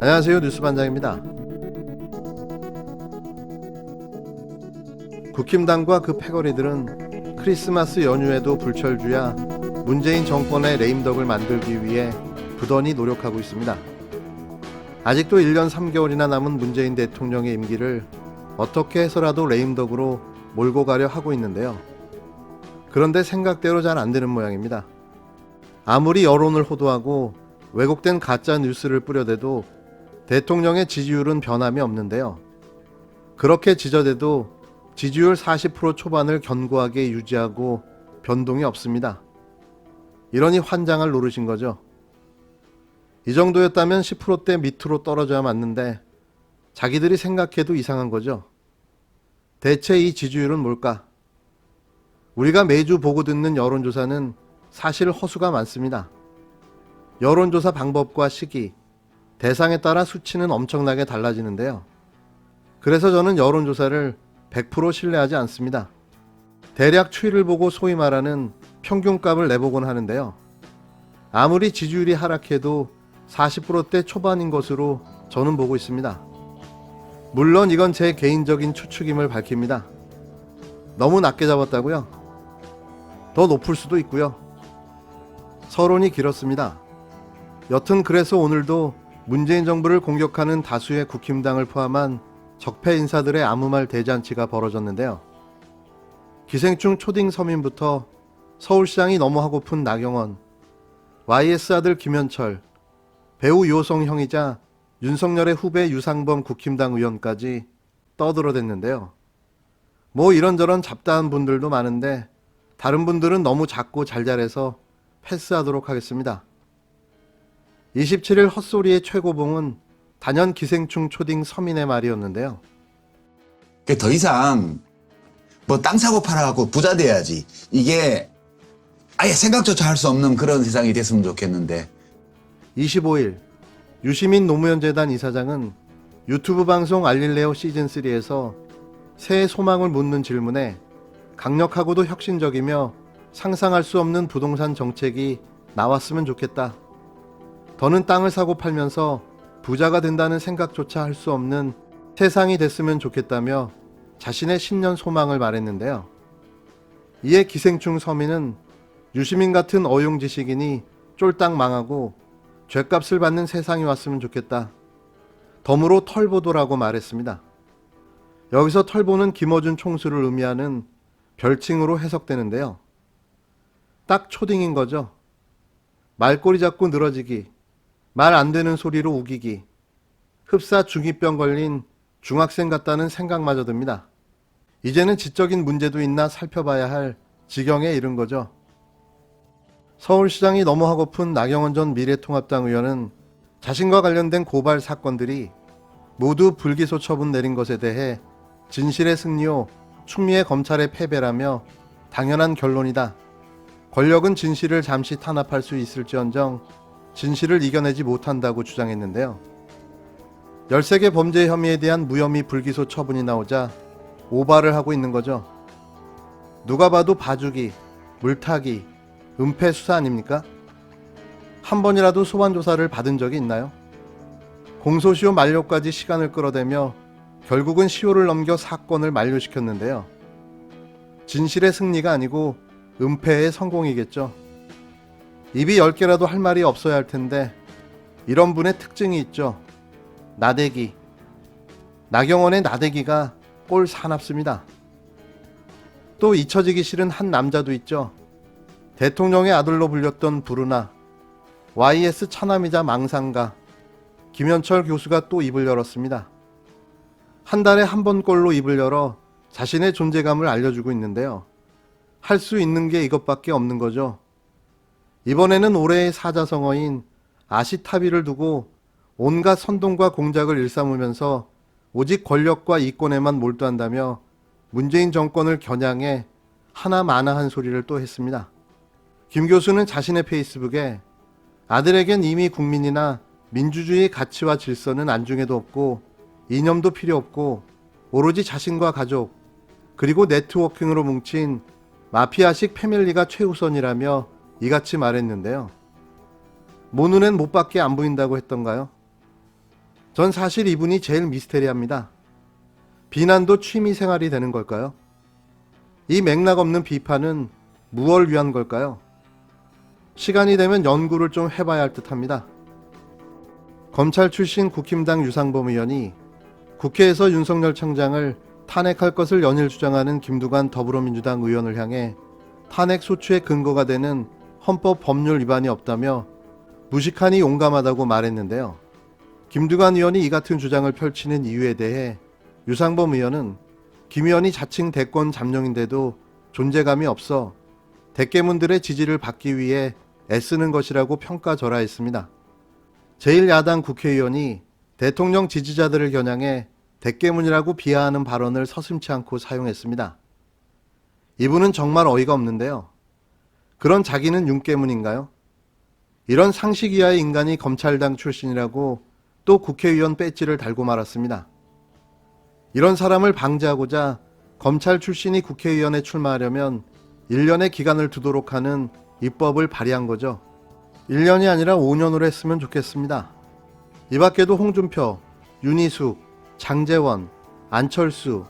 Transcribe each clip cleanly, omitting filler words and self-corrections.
안녕하세요, 뉴스반장입니다. 국힘당과 그 패거리들은 크리스마스 연휴에도 불철주야 문재인 정권의 레임덕을 만들기 위해 부단히 노력하고 있습니다. 아직도 1년 3개월이나 남은 문재인 대통령의 임기를 어떻게 해서라도 레임덕으로 몰고 가려 하고 있는데요. 그런데 생각대로 잘 안 되는 모양입니다. 아무리 여론을 호도하고 왜곡된 가짜 뉴스를 뿌려대도 대통령의 지지율은 변함이 없는데요. 그렇게 지저대도 지지율 40% 초반을 견고하게 유지하고 변동이 없습니다. 이러니 환장을 노르신 거죠. 이 정도였다면 10%대 밑으로 떨어져야 맞는데 자기들이 생각해도 이상한 거죠. 대체 이 지지율은 뭘까? 우리가 매주 보고 듣는 여론조사는 사실 허수가 많습니다. 여론조사 방법과 시기, 대상에 따라 수치는 엄청나게 달라지는데요. 그래서 저는 여론조사를 100% 신뢰하지 않습니다. 대략 추이를 보고 소위 말하는 평균값을 내보곤 하는데요. 아무리 지지율이 하락해도 40%대 초반인 것으로 저는 보고 있습니다. 물론 이건 제 개인적인 추측임을 밝힙니다. 너무 낮게 잡았다고요? 더 높을 수도 있고요. 서론이 길었습니다. 여튼 그래서 오늘도 문재인 정부를 공격하는 다수의 국힘당을 포함한 적폐 인사들의 아무 말 대잔치가 벌어졌는데요. 기생충 초딩 서민부터 서울시장이 너무 하고픈 나경원, YS 아들 김현철, 배우 요성 형이자 윤석열의 후배 유상범 국힘당 의원까지 떠들어댔는데요. 뭐 이런저런 잡다한 분들도 많은데 다른 분들은 너무 작고 잘잘해서 패스하도록 하겠습니다. 27일 헛소리의 최고봉은 단연 기생충 초딩 서민의 말이었는데요. 더 이상 뭐 땅 사고 팔아갖고 부자 돼야지. 이게 아예 생각조차 할 수 없는 그런 세상이 됐으면 좋겠는데. 25일 유시민 노무현재단 이사장은 유튜브 방송 알릴레오 시즌3에서 새해 소망을 묻는 질문에 강력하고도 혁신적이며 상상할 수 없는 부동산 정책이 나왔으면 좋겠다. 더는 땅을 사고 팔면서 부자가 된다는 생각조차 할 수 없는 세상이 됐으면 좋겠다며 자신의 신년 소망을 말했는데요. 이에 기생충 서민은 유시민 같은 어용지식인이 쫄딱 망하고 죗값을 받는 세상이 왔으면 좋겠다. 덤으로 털보도라고 말했습니다. 여기서 털보는 김어준 총수를 의미하는 별칭으로 해석되는데요. 딱 초딩인 거죠. 말꼬리 잡고 늘어지기, 말 안 되는 소리로 우기기, 흡사 중2병 걸린 중학생 같다는 생각마저 듭니다. 이제는 지적인 문제도 있나 살펴봐야 할 지경에 이른 거죠. 서울시장이 너무 하고픈 나경원 전 미래통합당 의원은 자신과 관련된 고발 사건들이 모두 불기소 처분 내린 것에 대해 진실의 승리요 충미의 검찰의 패배라며 당연한 결론이다. 권력은 진실을 잠시 탄압할 수 있을지언정 진실을 이겨내지 못한다고 주장했는데요. 13개 범죄 혐의에 대한 무혐의 불기소 처분이 나오자 오바를 하고 있는 거죠. 누가 봐도 봐주기, 물타기, 은폐 수사 아닙니까? 한 번이라도 소환 조사를 받은 적이 있나요? 공소시효 만료까지 시간을 끌어대며 결국은 시효를 넘겨 사건을 만료시켰는데요. 진실의 승리가 아니고 은폐의 성공이겠죠. 입이 10개라도 할 말이 없어야 할 텐데 이런 분의 특징이 있죠. 나대기. 나경원의 나대기가 꼴 사납습니다. 또 잊혀지기 싫은 한 남자도 있죠. 대통령의 아들로 불렸던 부르나, YS 차남이자 망상가 김현철 교수가 또 입을 열었습니다. 한 달에 한 번꼴로 입을 열어 자신의 존재감을 알려주고 있는데요. 할 수 있는 게 이것밖에 없는 거죠. 이번에는 올해의 사자성어인 아시타비를 두고 온갖 선동과 공작을 일삼으면서 오직 권력과 이권에만 몰두한다며 문재인 정권을 겨냥해 하나마나한 소리를 또 했습니다. 김 교수는 자신의 페이스북에 아들에겐 이미 국민이나 민주주의 가치와 질서는 안중에도 없고 이념도 필요 없고 오로지 자신과 가족 그리고 네트워킹으로 뭉친 마피아식 패밀리가 최우선이라며 이같이 말했는데요. 모 눈엔 못 밖에 안 보인다고 했던가요? 전 사실 이분이 제일 미스테리합니다. 비난도 취미 생활이 되는 걸까요? 이 맥락 없는 비판은 무엇을 위한 걸까요? 시간이 되면 연구를 좀 해봐야 할 듯합니다. 검찰 출신 국힘당 유상범 의원이 국회에서 윤석열 청장을 탄핵할 것을 연일 주장하는 김두관 더불어민주당 의원을 향해 탄핵 소추의 근거가 되는 헌법 법률 위반이 없다며 무식하니 용감하다고 말했는데요. 김두관 의원이 이 같은 주장을 펼치는 이유에 대해 유상범 의원은 김 의원이 자칭 대권 잠룡인데도 존재감이 없어 대깨문들의 지지를 받기 위해 애쓰는 것이라고 평가절하했습니다. 제1야당 국회의원이 대통령 지지자들을 겨냥해 대깨문이라고 비하하는 발언을 서슴지 않고 사용했습니다. 이분은 정말 어이가 없는데요. 그런 자기는 윤깨문인가요? 이런 상식 이하의 인간이 검찰당 출신이라고 또 국회의원 배지를 달고 말았습니다. 이런 사람을 방지하고자 검찰 출신이 국회의원에 출마하려면 1년의 기간을 두도록 하는 입법을 발의한 거죠. 1년이 아니라 5년으로 했으면 좋겠습니다. 이 밖에도 홍준표, 윤희숙, 장제원, 안철수,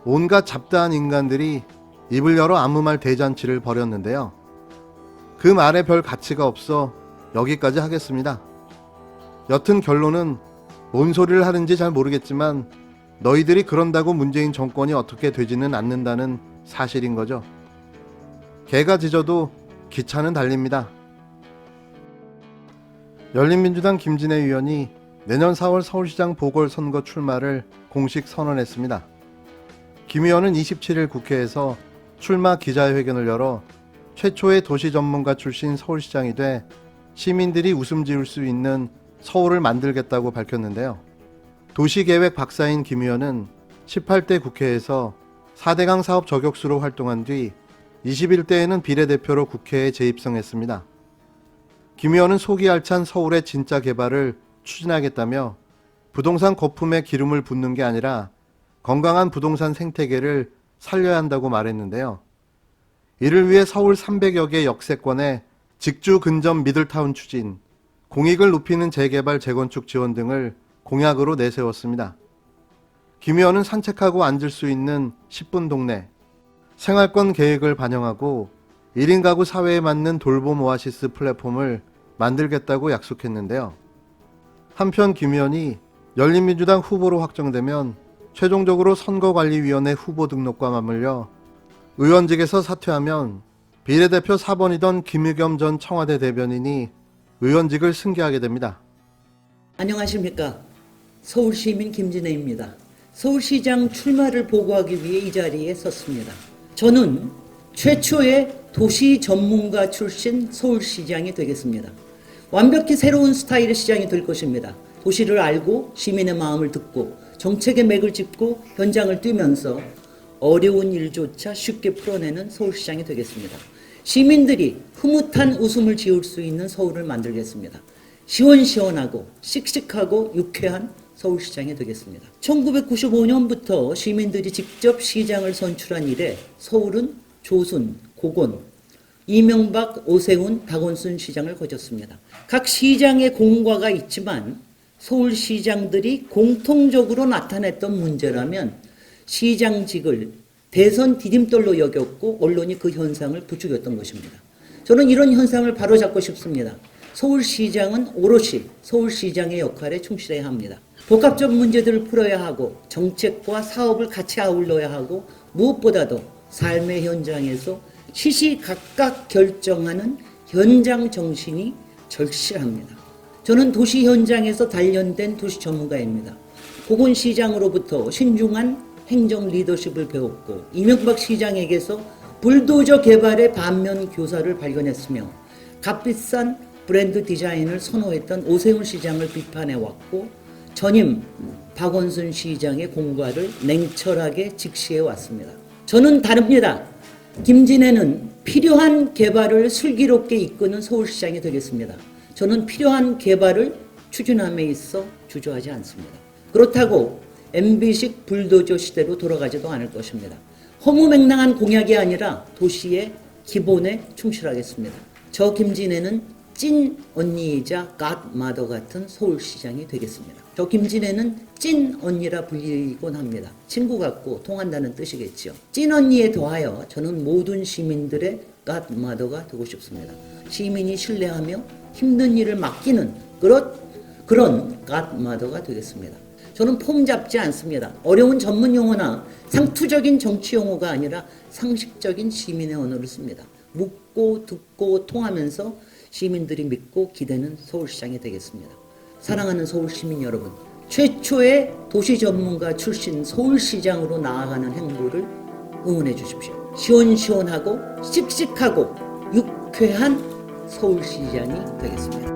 온갖 잡다한 인간들이 입을 열어 아무 말 대잔치를 벌였는데요. 그 말에 별 가치가 없어 여기까지 하겠습니다. 여튼 결론은 뭔 소리를 하는지 잘 모르겠지만 너희들이 그런다고 문재인 정권이 어떻게 되지는 않는다는 사실인 거죠. 개가 짖어도 기차는 달립니다. 열린민주당 김진애 의원이 내년 4월 서울시장 보궐선거 출마를 공식 선언했습니다. 김 의원은 27일 국회에서 출마 기자회견을 열어 최초의 도시 전문가 출신 서울시장이 돼 시민들이 웃음 지을 수 있는 서울을 만들겠다고 밝혔는데요. 도시계획 박사인 김 의원은 18대 국회에서 4대강 사업 저격수로 활동한 뒤 21대에는 비례대표로 국회에 재입성했습니다. 김 의원은 속이 알찬 서울의 진짜 개발을 추진하겠다며 부동산 거품에 기름을 붓는 게 아니라 건강한 부동산 생태계를 살려야 한다고 말했는데요. 이를 위해 서울 300여 개 역세권의 직주 근접 미들타운 추진, 공익을 높이는 재개발 재건축 지원 등을 공약으로 내세웠습니다. 김 의원은 산책하고 앉을 수 있는 10분 동네, 생활권 계획을 반영하고 1인 가구 사회에 맞는 돌봄 오아시스 플랫폼을 만들겠다고 약속했는데요. 한편 김 의원이 열린민주당 후보로 확정되면 최종적으로 선거관리위원회 후보 등록과 맞물려 의원직에서 사퇴하면 비례대표 4번이던 김의겸 전 청와대 대변인이 의원직을 승계하게 됩니다. 안녕하십니까. 서울시민 김진애입니다. 서울시장 출마를 보고하기 위해 이 자리에 섰습니다. 저는 최초의 도시 전문가 출신 서울시장이 되겠습니다. 완벽히 새로운 스타일의 시장이 될 것입니다. 도시를 알고 시민의 마음을 듣고 정책의 맥을 짚고 현장을 뛰면서 어려운 일조차 쉽게 풀어내는 서울시장이 되겠습니다. 시민들이 흐뭇한 웃음을 지을 수 있는 서울을 만들겠습니다. 시원시원하고 씩씩하고 유쾌한 서울시장이 되겠습니다. 1995년부터 시민들이 직접 시장을 선출한 이래 서울은 조순, 고건, 이명박, 오세훈, 박원순 시장을 거쳤습니다. 각 시장의 공과가 있지만 서울시장들이 공통적으로 나타냈던 문제라면 시장직을 대선 디딤돌로 여겼고 언론이 그 현상을 부추겼던 것입니다. 저는 이런 현상을 바로잡고 싶습니다. 서울시장은 오롯이 서울시장의 역할에 충실해야 합니다. 복합적 문제들을 풀어야 하고 정책과 사업을 같이 아울러야 하고 무엇보다도 삶의 현장에서 시시각각 결정하는 현장 정신이 절실합니다. 저는 도시 현장에서 단련된 도시 전문가입니다. 고건 시장으로부터 신중한 행정 리더십을 배웠고 이명박 시장에게서 불도저 개발의 반면 교사를 발견했으며 값비싼 브랜드 디자인을 선호했던 오세훈 시장을 비판해왔고 전임 박원순 시장의 공과를 냉철하게 직시해왔습니다. 저는 다릅니다. 김진애는 필요한 개발을 슬기롭게 이끄는 서울시장이 되겠습니다. 저는 필요한 개발을 추진함에 있어 주저하지 않습니다. 그렇다고 MB식 불도저 시대로 돌아가지도 않을 것입니다. 허무맹랑한 공약이 아니라 도시의 기본에 충실하겠습니다. 저 김진애는 찐 언니이자 갓마더 같은 서울시장이 되겠습니다. 저 김진애는 찐 언니라 불리곤 합니다. 친구 같고 통한다는 뜻이겠죠. 찐 언니에 더하여 저는 모든 시민들의 갓마더가 되고 싶습니다. 시민이 신뢰하며 힘든 일을 맡기는 그런 갓마더가 되겠습니다. 저는 폼 잡지 않습니다. 어려운 전문 용어나 상투적인 정치 용어가 아니라 상식적인 시민의 언어를 씁니다. 묻고 듣고 통하면서 시민들이 믿고 기대는 서울시장이 되겠습니다. 사랑하는 서울시민 여러분, 최초의 도시 전문가 출신 서울시장으로 나아가는 행보를 응원해 주십시오. 시원시원하고 씩씩하고 유쾌한 서울시장이 되겠습니다.